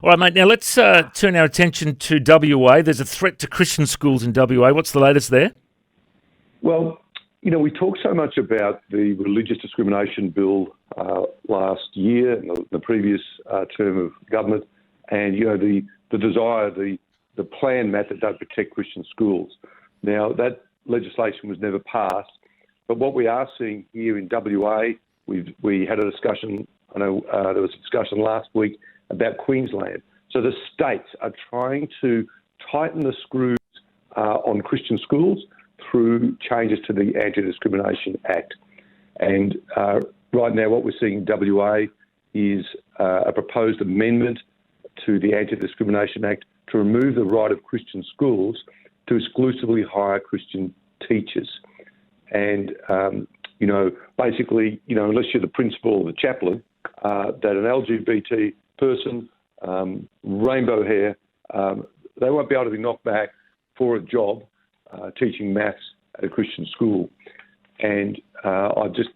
All right, mate. Now let's turn our attention to WA. There's a threat to Christian schools in WA. What's the latest there? Well, we talked so much about the religious discrimination bill last year, the previous term of government, and the desire, the plan, Matt, that don't protect Christian schools. Now that legislation was never passed, but what we are seeing here in WA, we had a discussion. I know there was a discussion last week about Queensland. So the states are trying to tighten the screws on Christian schools through changes to the Anti-Discrimination Act. And right now what we're seeing in WA is a proposed amendment to the Anti-Discrimination Act to remove the right of Christian schools to exclusively hire Christian teachers. And, basically, unless you're the principal or the chaplain, that an LGBT person, rainbow hair, they won't be able to be knocked back for a job teaching maths at a Christian school. And I'm just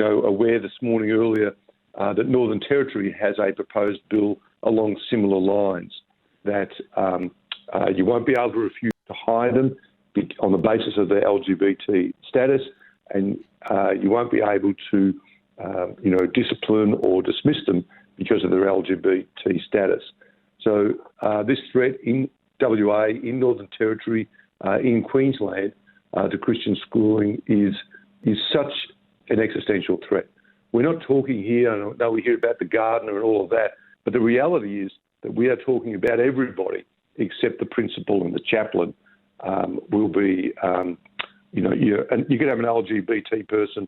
aware this morning earlier that Northern Territory has a proposed bill along similar lines, that you won't be able to refuse to hire them on the basis of their LGBT status, and you won't be able to discipline or dismiss them because of their LGBT status. So this threat in WA, in Northern Territory, in Queensland, to Christian schooling is such an existential threat. We're not talking here, I know we hear about the gardener and all of that, but the reality is that we are talking about everybody except the principal and the chaplain will be, and you could have an LGBT person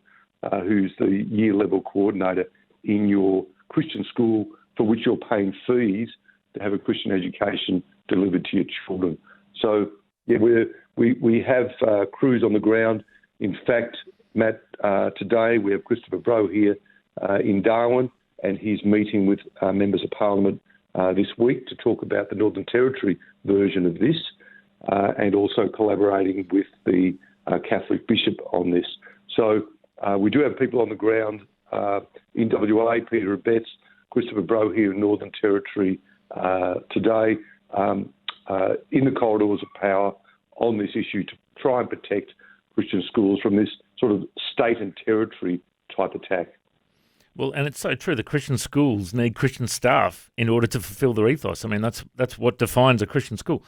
who's the year level coordinator in your Christian school for which you're paying fees to have a Christian education delivered to your children. So, yeah, we have crews on the ground. In fact, Matt, today we have Christopher Bro here in Darwin, and he's meeting with members of Parliament this week to talk about the Northern Territory version of this, and also collaborating with the Catholic Bishop on this. So we do have people on the ground in WA, Peter Abetz, Christopher Bro here in Northern Territory today, in the corridors of power on this issue to try and protect Christian schools from this sort of state and territory type attack. Well, and it's so true. The Christian schools need Christian staff in order to fulfil their ethos. I mean, that's what defines a Christian school.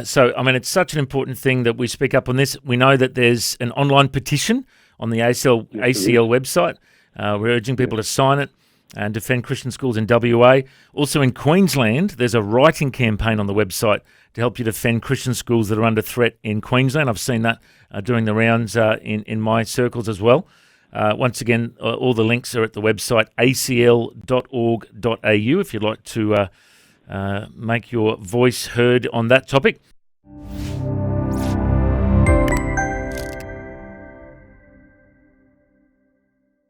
So, I mean, it's such an important thing that we speak up on this. We know that there's an online petition on the ACL website. We're urging people to sign it and defend Christian schools in WA. Also in Queensland, there's a writing campaign on the website to help you defend Christian schools that are under threat in Queensland. I've seen that doing the rounds in my circles as well. Once again, all the links are at the website acl.org.au if you'd like to make your voice heard on that topic.